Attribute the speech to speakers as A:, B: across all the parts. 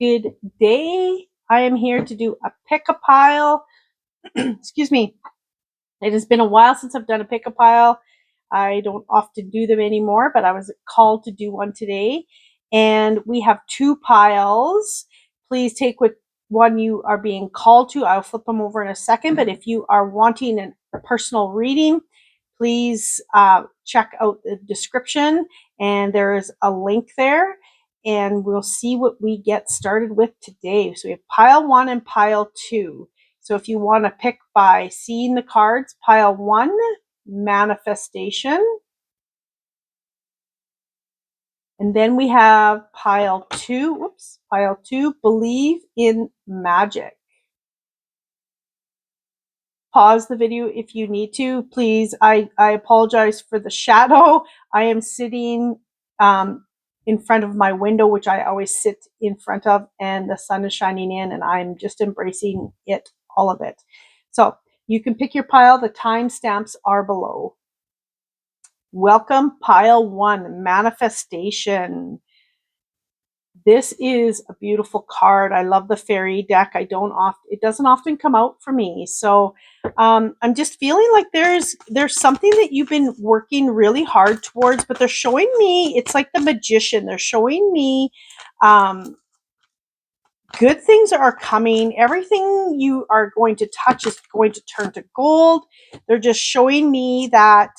A: Good day. I am here to do a pick-a-pile. Excuse me. It has been a while since I've done a pick-a-pile. I don't often do them anymore, but I was called to do one today. And we have two piles. Please take what one you are being called to. I'll flip them over in a second. But if you are wanting a personal reading, please check out the description. And there is a link there. And we'll see what we get started with today. So we have pile 1 and pile 2. So if you want to pick by seeing the cards, pile 1, manifestation. And then we have pile 2, believe in magic. Pause the video if you need to. Please, I apologize for the shadow. I am sitting in front of my window, which I always sit in front of, and the sun is shining in, and I'm just embracing it, all of it. So you can pick your pile. The timestamps are below. Welcome, pile 1, manifestation. This is a beautiful card. I love the fairy deck. It doesn't often come out for me. So I'm just feeling like there's something that you've been working really hard towards, but they're showing me, it's like the magician. They're showing me good things are coming. Everything you are going to touch is going to turn to gold. They're just showing me that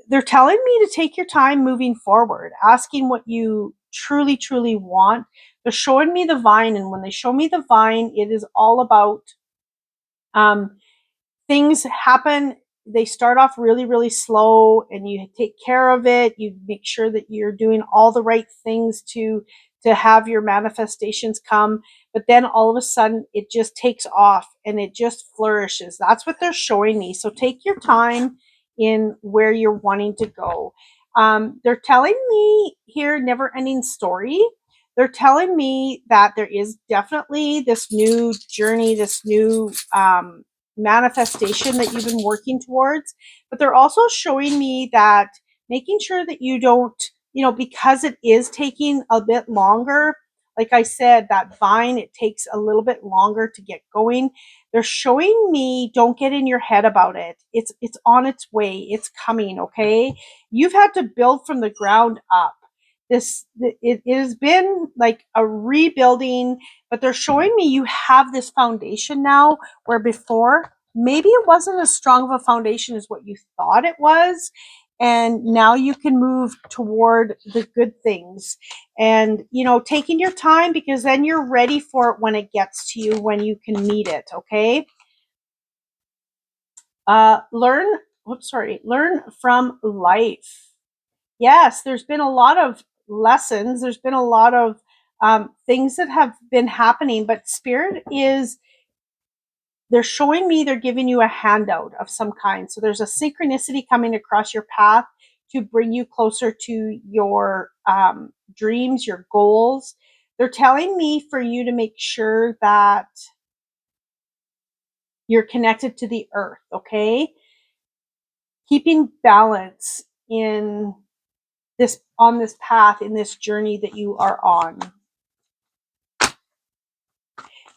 A: they're telling me to take your time moving forward, asking what you truly, truly want. They're showing me the vine, and when they show me the vine, it is all about things happen. They start off really, really slow, and you take care of it. You make sure that you're doing all the right things to have your manifestations come. But then all of a sudden, it just takes off and it just flourishes. That's what they're showing me. So take your time in where you're wanting to go. They're telling me here, never ending story. They're telling me that there is definitely this new journey, this new manifestation that you've been working towards. But they're also showing me that making sure that you don't, because it is taking a bit longer, like I said, that vine, it takes a little bit longer to get going. They're showing me, don't get in your head about it. It's on its way. It's coming, okay? You've had to build from the ground up. It has been like a rebuilding, but they're showing me you have this foundation now, where before maybe it wasn't as strong of a foundation as what you thought it was. And now you can move toward the good things, and taking your time, because then you're ready for it when it gets to you, when you can meet it. Okay. Learn from life. Yes, there's been a lot of lessons. There's been a lot of things that have been happening, but Spirit they're showing me they're giving you a handout of some kind. So there's a synchronicity coming across your path to bring you closer to your dreams, your goals. They're telling me for you to make sure that you're connected to the earth, okay? Keeping balance on this path, in this journey that you are on.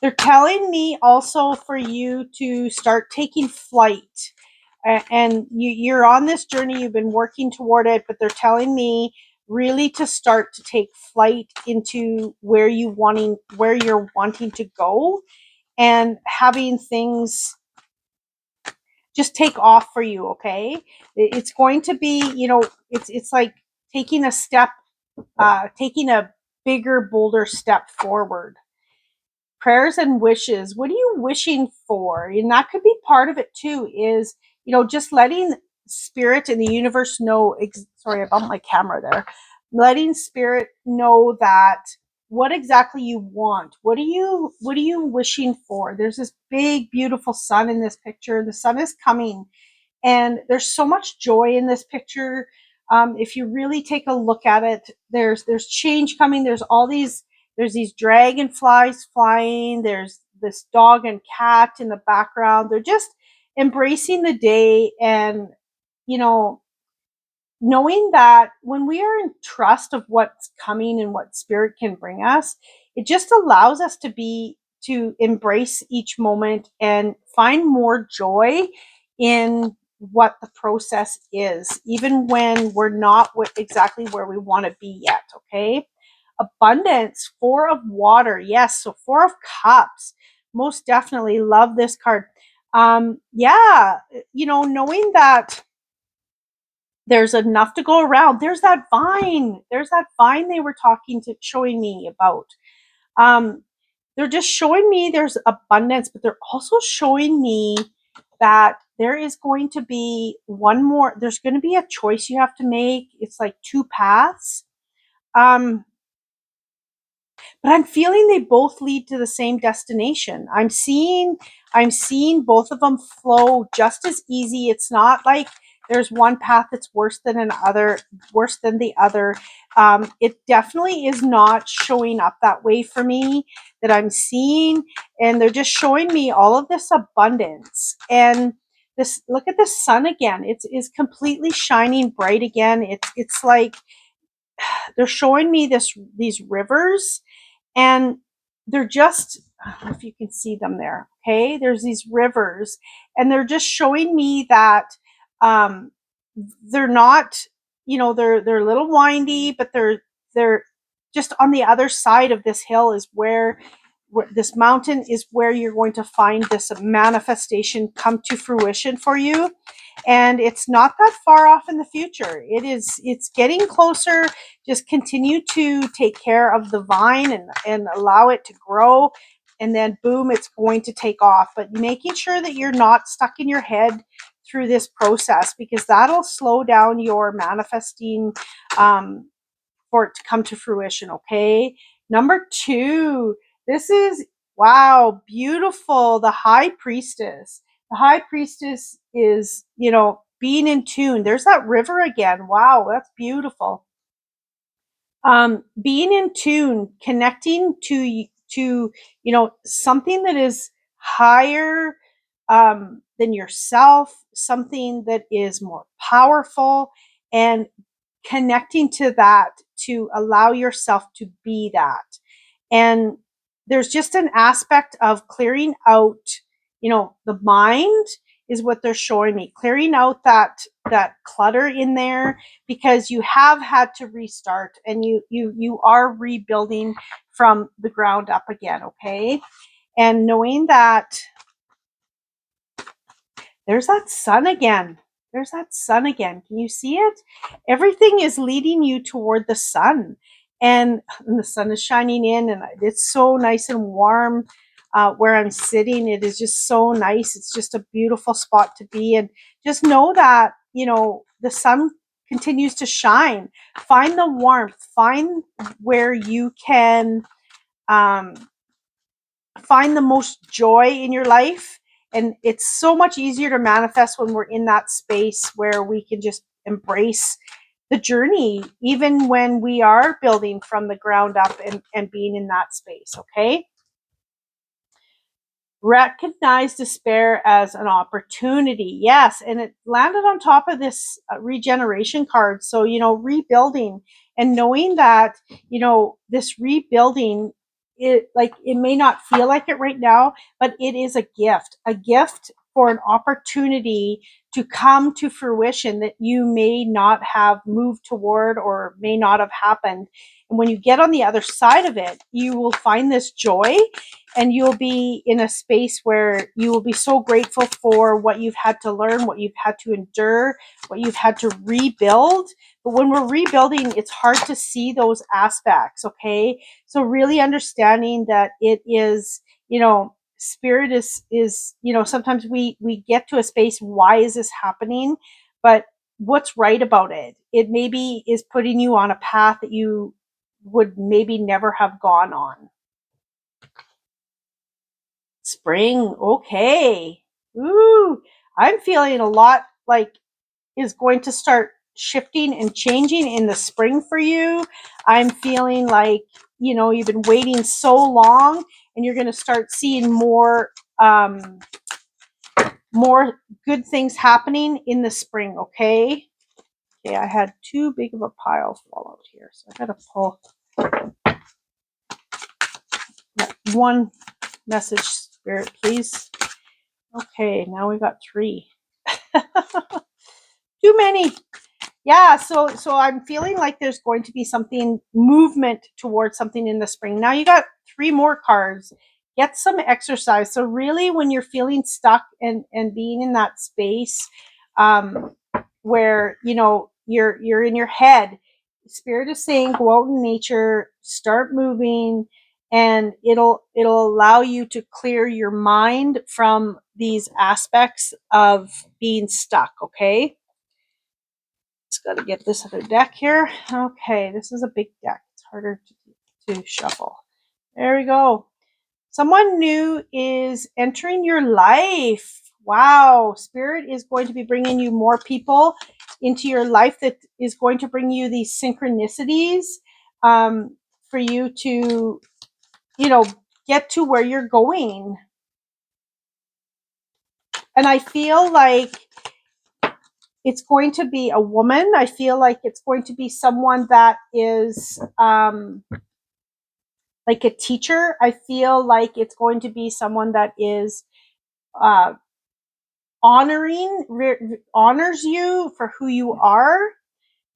A: They're telling me also for you to start taking flight. And you're on this journey, you've been working toward it, but they're telling me really to start to take flight into where you're wanting to go, and having things just take off for you, okay? It's going to be, it's like taking a bigger, bolder step forward. Prayers and wishes. What are you wishing for? And that could be part of it too, is, just letting Spirit and the universe know. Sorry, I bumped my camera there. Letting Spirit know that what exactly you want. What are you wishing for? There's this big, beautiful sun in this picture. The sun is coming, and there's so much joy in this picture. If you really take a look at it, there's change coming. There's these dragonflies flying. There's this dog and cat in the background. They're just embracing the day, and knowing that when we are in trust of what's coming and what spirit can bring us, it just allows us to embrace each moment and find more joy in what the process is, even when we're not exactly where we want to be yet. Okay. Abundance, Four of Water. Yes. So Four of Cups. Most definitely love this card. Yeah. Knowing that there's enough to go around. There's that vine. There's that vine they were showing me about. Um, they're just showing me there's abundance, but they're also showing me that there is going to be there's going to be a choice you have to make. It's like two paths. Um, but I'm feeling they both lead to the same destination. I'm seeing both of them flow just as easy. It's not like there's one path that's worse than the other. It definitely is not showing up that way for me that I'm seeing, and they're just showing me all of this abundance. And this, look at the sun again. It's is completely shining bright again. It's like they're showing me these rivers, and they're just, I don't know if you can see them there. Okay. There's these rivers, and they're just showing me that, um, they're not, they're a little windy, but they're just on the other side of this hill is where this mountain is where you're going to find this manifestation come to fruition for you. And it's not that far off in the future. It's getting closer. Just continue to take care of the vine and allow it to grow, and then boom, it's going to take off. But making sure that you're not stuck in your head through this process, because that'll slow down your manifesting, um, for it to come to fruition. Okay. Number two, this is, wow, beautiful. The High Priestess. The High Priestess is, being in tune. There's that river again. Wow, that's beautiful. Being in tune, connecting to something that is higher, than yourself, something that is more powerful, and connecting to that to allow yourself to be that. And there's just an aspect of clearing out, the mind is what they're showing me, clearing out that clutter in there, because you have had to restart, and you are rebuilding from the ground up again. Okay. And knowing that there's that sun again. There's that sun again. Can you see it? Everything is leading you toward the sun. And the sun is shining in, and it's so nice and warm where I'm sitting. It is just so nice. It's just a beautiful spot to be. And just know that, the sun continues to shine. Find the warmth. Find where you can, um, find the most joy in your life. And it's so much easier to manifest when we're in that space where we can just embrace the journey, even when we are building from the ground up, and being in that space. Okay. Recognize despair as an opportunity. Yes. And it landed on top of this regeneration card. So, rebuilding, and knowing that, this rebuilding, it may not feel like it right now, but it is a gift for an opportunity to come to fruition that you may not have moved toward or may not have happened. And when you get on the other side of it, you will find this joy, and you'll be in a space where you will be so grateful for what you've had to learn, what you've had to endure, what you've had to rebuild. But when we're rebuilding, it's hard to see those aspects. Okay. So really understanding that it is, spirit is, sometimes we get to a space, why is this happening? But what's right about it? It maybe is putting you on a path that you would maybe never have gone on. Spring, okay. Ooh, I'm feeling a lot like is going to start shifting and changing in the spring for you. I'm feeling like, you've been waiting so long, and you're going to start seeing more good things happening in the spring. Okay. Okay, I had too big of a pile fall out here, so I gotta pull that one message, Spirit, please. Okay, now we got 3. Too many. Yeah, so I'm feeling like there's going to be something, movement towards something in the spring. Now you got 3 more cards. Get some exercise. So really, when you're feeling stuck and being in that space, where you're in your head, Spirit is saying go out in nature, start moving, and it'll allow you to clear your mind from these aspects of being stuck. Okay. Just got to get this other deck here. Okay, this is a big deck. It's harder to shuffle. There we go. Someone new is entering your life. Wow. Spirit is going to be bringing you more people into your life that is going to bring you these synchronicities, for you to, get to where you're going. And I feel like it's going to be a woman. I feel like it's going to be someone that is like a teacher. I feel like it's going to be someone that is uh, honors you for who you are.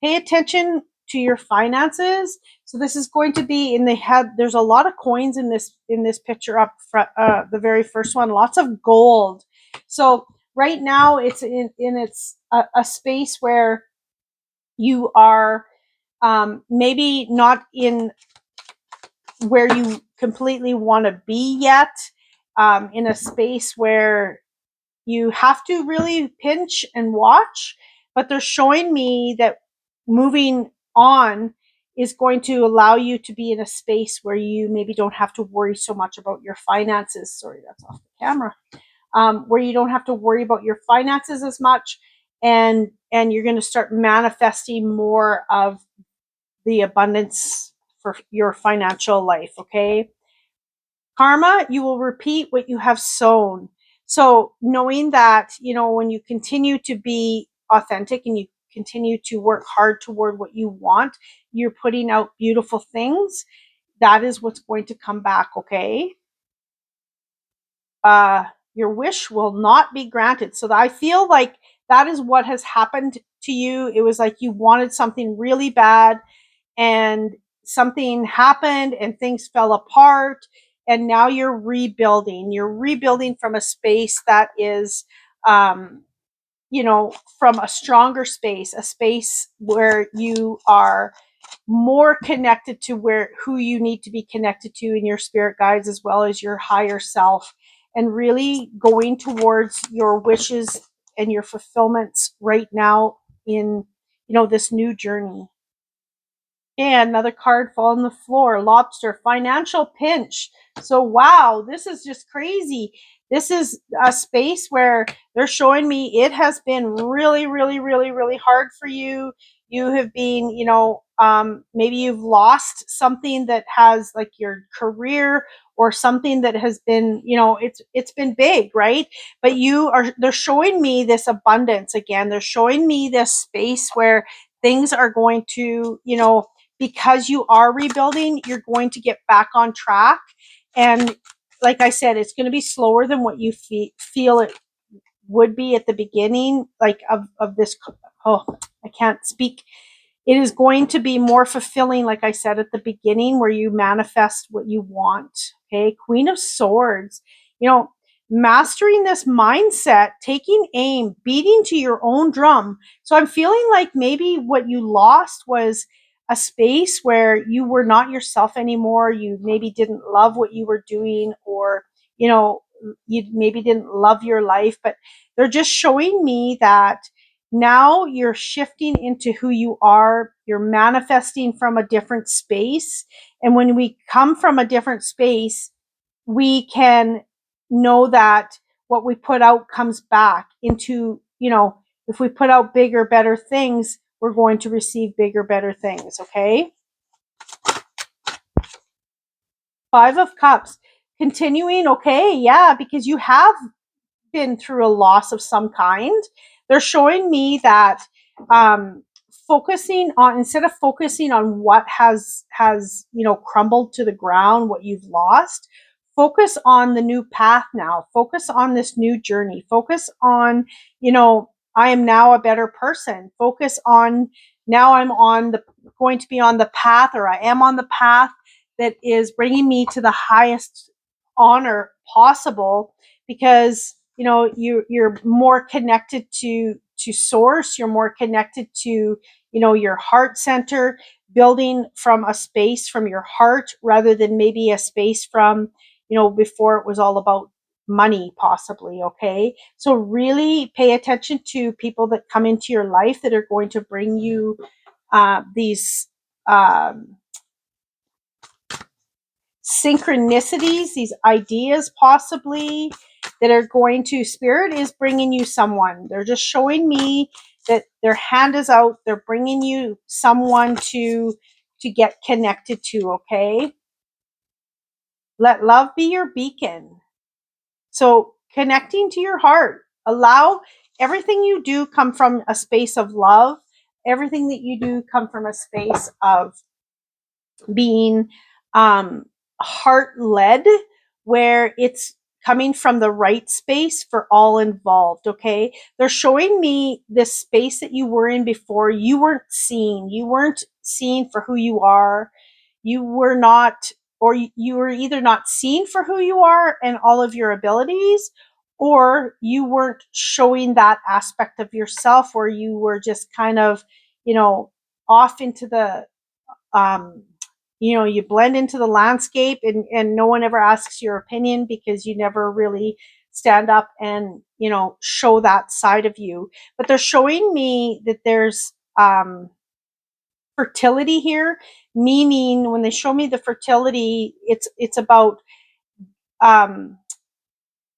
A: Pay attention to your finances. So this is going to be in the head. There's a lot of coins in this picture up front, the very first one, lots of gold. So right now it's in its a space where you are maybe not in where you completely want to be yet, in a space where you have to really pinch and watch, but they're showing me that moving on is going to allow you to be in a space where you maybe don't have to worry so much about your finances. Sorry, that's off the camera. Where you don't have to worry about your finances as much, and you're going to start manifesting more of the abundance for your financial life. Okay. Karma, you will repeat what you have sown. So knowing that, when you continue to be authentic and you continue to work hard toward what you want, you're putting out beautiful things. That is what's going to come back. Okay. Your wish will not be granted. So I feel like that is what has happened to you. It was like you wanted something really bad, and something happened and things fell apart, and now you're rebuilding from a space that is, from a stronger space, a space where you are more connected to who you need to be connected to in your spirit guides, as well as your higher self, and really going towards your wishes and your fulfillments right now in, this new journey. And another card fall on the floor. Lobster, financial pinch. So, wow, this is just crazy. This is a space where they're showing me it has been really, really, really, really hard for you. You have been, maybe you've lost something that has, like, your career, or something that has been, it's been big, right? But they're showing me this abundance again. They're showing me this space where things are going to, because you are rebuilding, you're going to get back on track. And like I said, it's going to be slower than what you feel it would be at the beginning, like of this. Oh, I can't speak. It is going to be more fulfilling, like I said at the beginning, where you manifest what you want. Okay. Queen of Swords, mastering this mindset, taking aim, beating to your own drum. So I'm feeling like maybe what you lost was a space where you were not yourself anymore. You maybe didn't love what you were doing, or, you maybe didn't love your life, but they're just showing me that now you're shifting into who you are. You're manifesting from a different space. And when we come from a different space, we can know that what we put out comes back into, if we put out bigger, better things, we're going to receive bigger, better things. Okay. 5 of Cups, continuing. Okay. Yeah. Because you have been through a loss of some kind. They're showing me that, focusing on, instead of focusing on what has crumbled to the ground, what you've lost, focus on the new path now. Focus on this new journey. Focus on, I am now a better person. Focus on, now I'm going to be on the path, or I am on the path that is bringing me to the highest honor possible, because you're more connected to source. You're more connected to your heart center, building from a space from your heart, rather than maybe a space from before it was all about money, possibly. Okay, so really pay attention to people that come into your life that are going to bring you these synchronicities, these ideas possibly, that are going to, spirit is bringing you someone. They're just showing me that their hand is out. They're bringing you someone to get connected to. Okay, let love be your beacon. So connecting to your heart, allow everything you do come from a space of love. Everything that you do come from a space of being heart led, where it's coming from the right space for all involved. Okay, they're showing me this space that you were in before. You weren't seen for who you are. You were not, or you were either not seen for who you are and all of your abilities, or you weren't showing that aspect of yourself, where you were just kind of off into the you blend into the landscape, and no one ever asks your opinion, because you never really stand up and show that side of you. But they're showing me that there's fertility here, meaning when they show me the fertility, it's about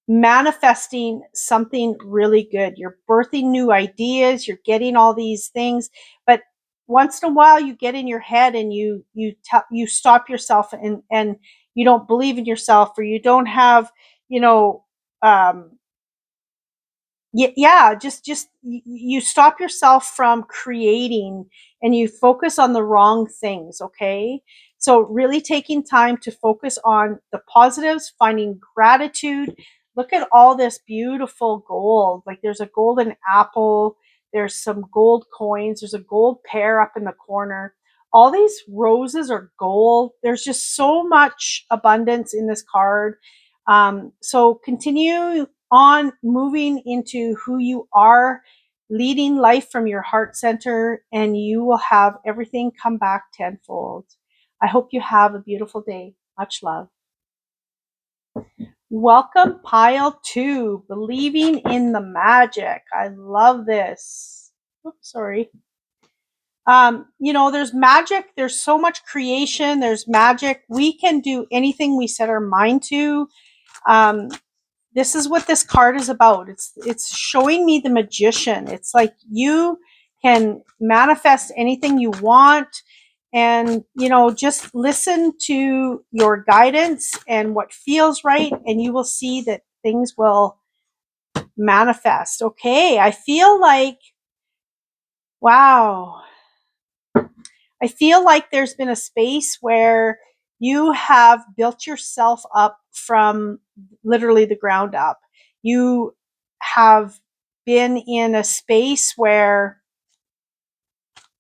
A: manifesting something really good. You're birthing new ideas, you're getting all these things, but once in a while you get in your head and you stop yourself, and you don't believe in yourself, or you don't have um yeah, just you stop yourself from creating, and you focus on the wrong things. Okay, so really taking time to focus on the positives, finding gratitude. Look at all this beautiful gold. Like, there's a golden apple, there's some gold coins, there's a gold pear up in the corner. All these roses are gold. There's just so much abundance in this card. So continue on moving into who you are, leading life from your heart center, and you will have everything come back tenfold. I hope you have a beautiful day. Much love. Welcome, pile 2, believing in the magic. I love this. Oops, sorry. There's magic. There's so much creation. There's magic. We can do anything we set our mind to. This is what this card is about. It's showing me the magician. It's like you can manifest anything you want, and just listen to your guidance and what feels right, and you will see that things will manifest. Okay, I feel like, wow, I feel like there's been a space where you have built yourself up from literally the ground up. You have been in a space where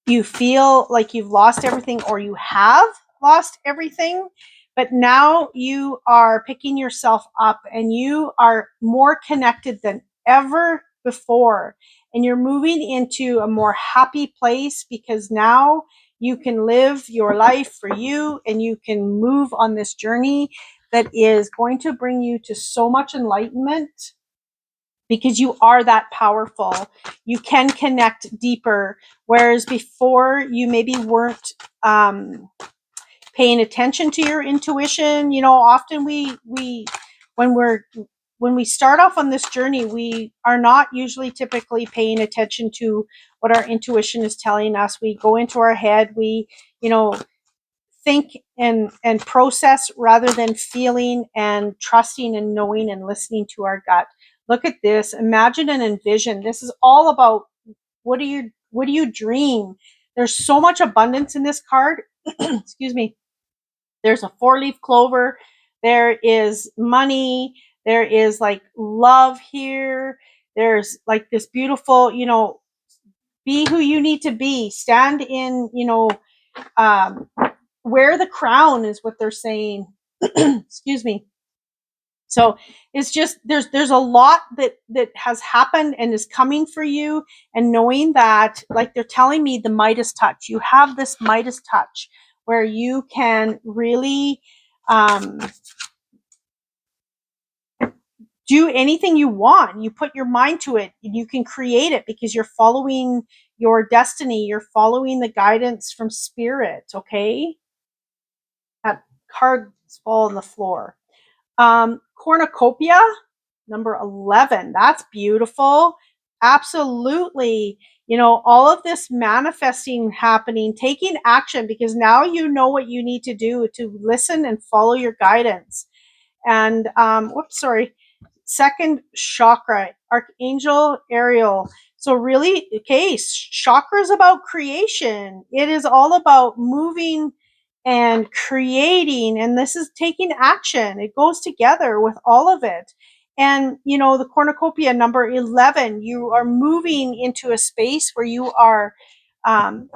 A: you feel like you've lost everything, or you have lost everything, but now you are picking yourself up, and you are more connected than ever before, and you're moving into a more happy place, because now you can live your life for you, and you can move on this journey that is going to bring you to so much enlightenment, because you are that powerful. You can connect deeper, whereas before you maybe weren't paying attention to your intuition. Often we when we start off on this journey, we are not usually typically paying attention to what our intuition is telling us. We go into our head, we think and process, rather than feeling and trusting and knowing and listening to our gut. Look at this. Imagine and envision. This is all about, what do you dream? There's so much abundance in this card. Excuse me. There's a 4-leaf clover. There is money. There is like love here. There's like this beautiful, be who you need to be. Stand in, wear the crown is what they're saying. Excuse me. So it's just there's a lot that has happened and is coming for you, and knowing that, like they're telling me, the Midas touch. You have this Midas touch where you can really do anything you want. You put your mind to it and you can create it because you're following your destiny. You're following the guidance from spirit. Okay. That card's fall on the floor. Cornucopia, number 11. That's beautiful. Absolutely. All of this manifesting happening, taking action, because now you know what you need to do to listen and follow your guidance. And, second chakra, Archangel Ariel. So really, okay, chakra is about creation. It is all about moving and creating, and this is taking action. It goes together with all of it. And the cornucopia, number 11, you are moving into a space where you are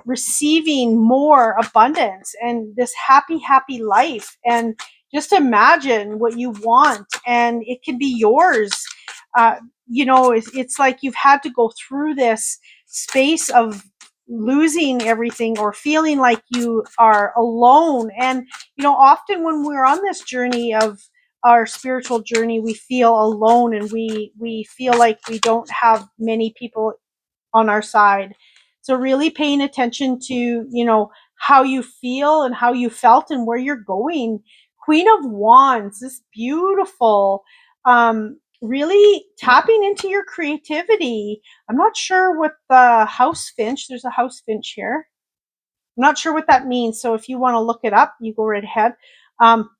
A: receiving more abundance and this happy life. And just imagine what you want and it can be yours. It's like you've had to go through this space of losing everything or feeling like you are alone. And often when we're on this journey of our spiritual journey, we feel alone, and we feel like we don't have many people on our side. So really paying attention to how you feel and how you felt and where you're going. Queen of Wands, this beautiful, really tapping into your creativity. I'm not sure what the house finch, there's a house finch here. I'm not sure what that means. So if you want to look it up, you go right ahead.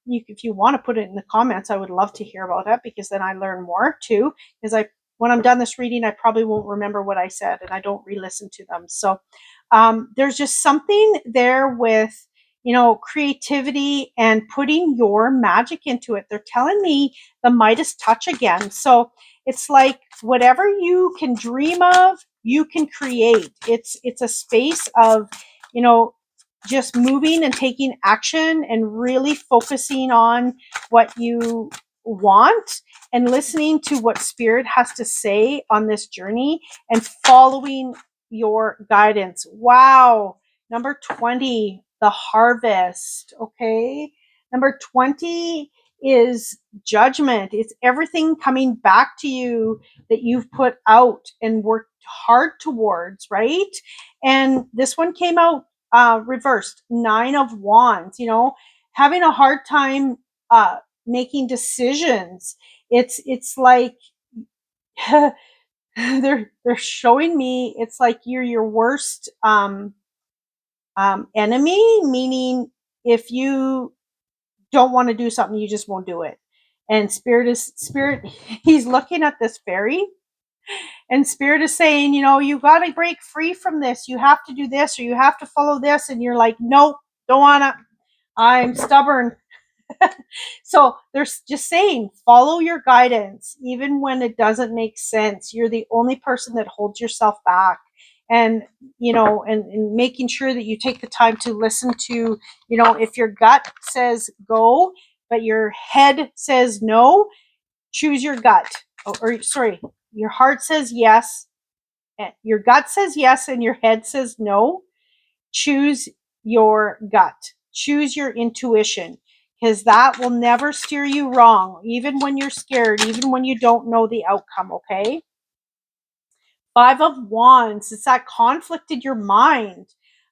A: If you want to put it in the comments, I would love to hear about it, because then I learn more too. Because when I'm done this reading, I probably won't remember what I said, and I don't re-listen to them. So there's just something there with creativity and putting your magic into it. They're telling me the Midas touch again. So it's like whatever you can dream of, you can create. It's a space of just moving and taking action and really focusing on what you want and listening to what spirit has to say on this journey and following your guidance. Wow. Number 20, the harvest. Okay. Number 20 is judgment. It's everything coming back to you that you've put out and worked hard towards, right? And this one came out reversed, 9 of Wands, having a hard time making decisions. It's like they're showing me it's like you're your worst enemy, meaning if you don't want to do something, you just won't do it. And spirit, he's looking at this fairy, and spirit is saying, you got to break free from this. You have to do this, or you have to follow this. And you're like, nope, don't want to. I'm stubborn. So they're just saying, follow your guidance, even when it doesn't make sense. You're the only person that holds yourself back. And, and making sure that you take the time to listen to, if your gut says go, but your head says no, choose your gut. Or sorry, your heart says yes, your gut says yes, and your head says no. Choose your gut. Choose your intuition, because that will never steer you wrong, even when you're scared, even when you don't know the outcome, okay? 5 of Wands, it's that conflict in your mind.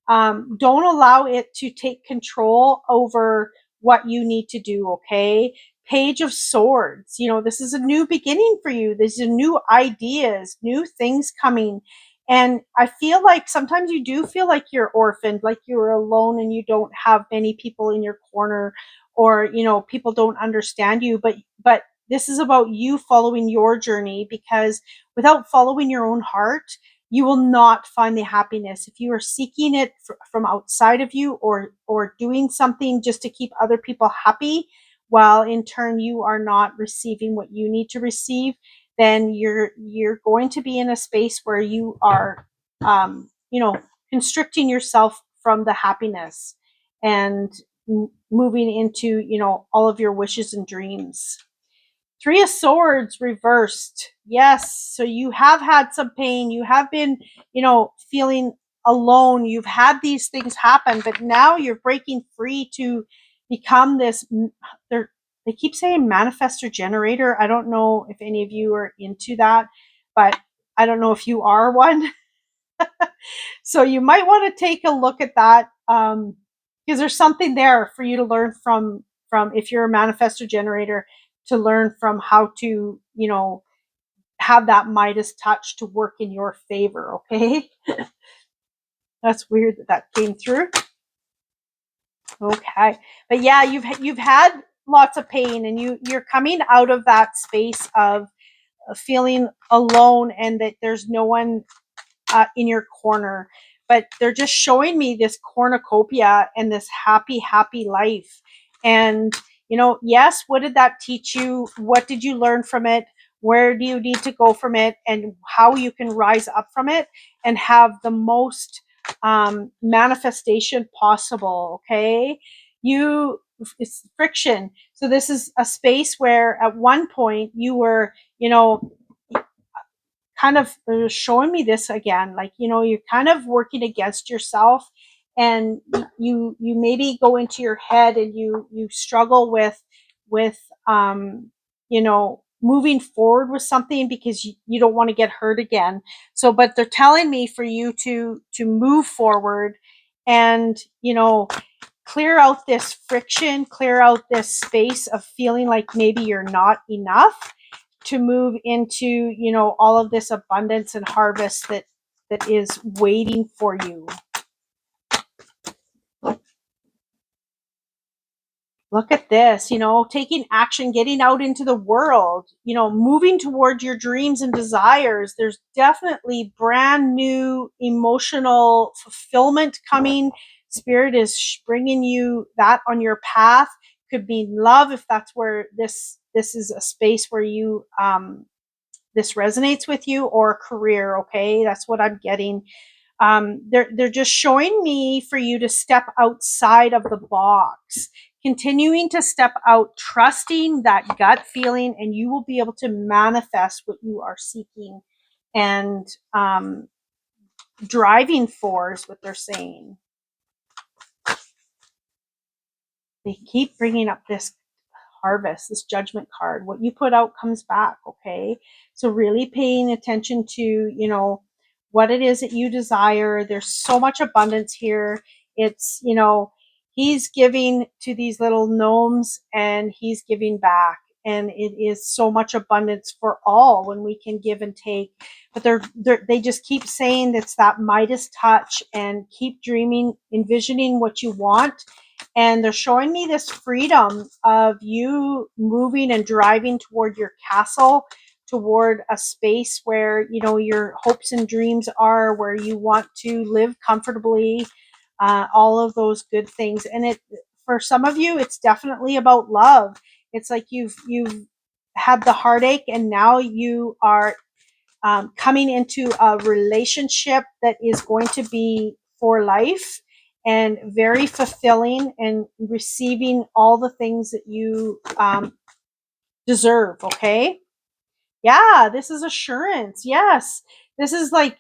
A: Don't allow it to take control over what you need to do, okay? Page of Swords, this is a new beginning for you. There's new ideas, new things coming. And I feel like sometimes you do feel like you're orphaned, like you're alone and you don't have many people in your corner, or, people don't understand you. But this is about you following your journey, because without following your own heart, you will not find the happiness. If you are seeking it from outside of you, or doing something just to keep other people happy, while in turn you are not receiving what you need to receive, then you're going to be in a space where you are, constricting yourself from the happiness, and moving into, all of your wishes and dreams. Three of Swords reversed. Yes. So you have had some pain. You have been, feeling alone. You've had these things happen, but now you're breaking free to become this. They keep saying manifestor generator. I don't know if any of you are into that, but I don't know if you are one. So you might want to take a look at that, because there's something there for you to learn from if you're a manifestor generator, to learn from how to, have that Midas touch to work in your favor. Okay. That's weird that came through. Okay. But yeah, you've had lots of pain, and you're coming out of that space of feeling alone, and that there's no one in your corner. But they're just showing me this cornucopia and this happy life. And, yes, what did that teach you? What did you learn from it? Where do you need to go from it, and how you can rise up from it and have the most manifestation possible? Okay. It's friction. So this is a space where at one point you were, kind of showing me this again, like, you're kind of working against yourself, and you maybe go into your head, and you struggle with moving forward with something, because you don't want to get hurt again. So, but they're telling me for you to move forward, and clear out this friction, clear out this space of feeling like maybe you're not enough, to move into, all of this abundance and harvest that is waiting for you. Look at this, taking action, getting out into the world, moving toward your dreams and desires. There's definitely brand new emotional fulfillment coming. Spirit is bringing you that on your path. Could be love, if that's where this is a space where you this resonates with you, or career. Okay, that's what I'm getting. They're just showing me for you to step outside of the box, continuing to step out, trusting that gut feeling, and you will be able to manifest what you are seeking and driving for, is what they're saying. They keep bringing up this harvest, this judgment card. What you put out comes back. Okay. So really paying attention to, what it is that you desire. There's so much abundance here. It's, he's giving to these little gnomes, and he's giving back. And it is so much abundance for all when we can give and take. But they just keep saying it's that Midas touch, and keep dreaming, envisioning what you want. And they're showing me this freedom of you moving and driving toward your castle, toward a space where, your hopes and dreams are, where you want to live comfortably, all of those good things. And for some of you, it's definitely about love. It's like you've had the heartache, and now you are coming into a relationship that is going to be for life, and very fulfilling, and receiving all the things that you deserve. Okay. Yeah, this is assurance. Yes. This is like,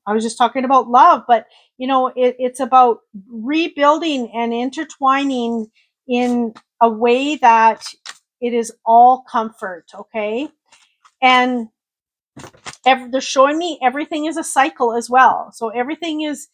A: I was just talking about love, but it's about rebuilding and intertwining in a way that it is all comfort. Okay. And they're showing me everything is a cycle as well. So everything is,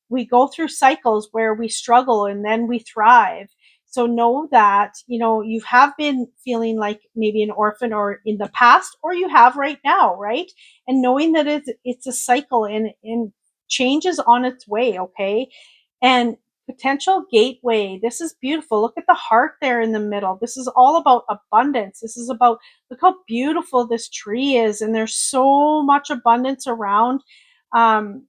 A: we go through cycles where we struggle and then we thrive. So know that, you have been feeling like maybe an orphan, or in the past, or you have right now, right? And knowing that it's a cycle, and change is on its way. Okay. And Potential gateway. This is beautiful. Look at the heart there in the middle. This is all about abundance. This is about, look how beautiful this tree is. And there's so much abundance around. And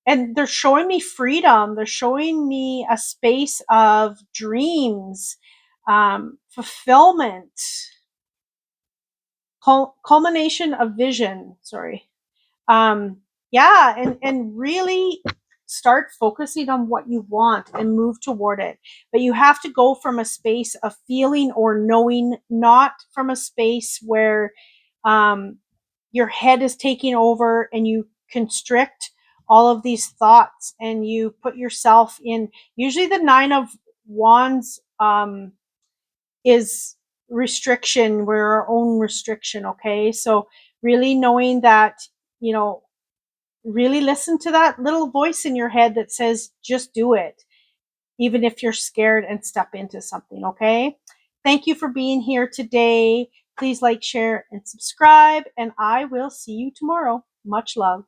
A: they're showing me freedom. They're showing me a space of dreams, fulfillment, culmination of vision. Sorry. Yeah, and really start focusing on what you want and move toward it. But you have to go from a space of feeling or knowing, not from a space where your head is taking over and you constrict all of these thoughts and you put yourself in. Usually the Nine of Wands is restriction. We're our own restriction. Okay, so really knowing that, you know, really listen to that little voice in your head that says, just do it, even if you're scared, and step into something. Okay. Thank you for being here today. Please like, share, and subscribe, and I will see you tomorrow. Much love.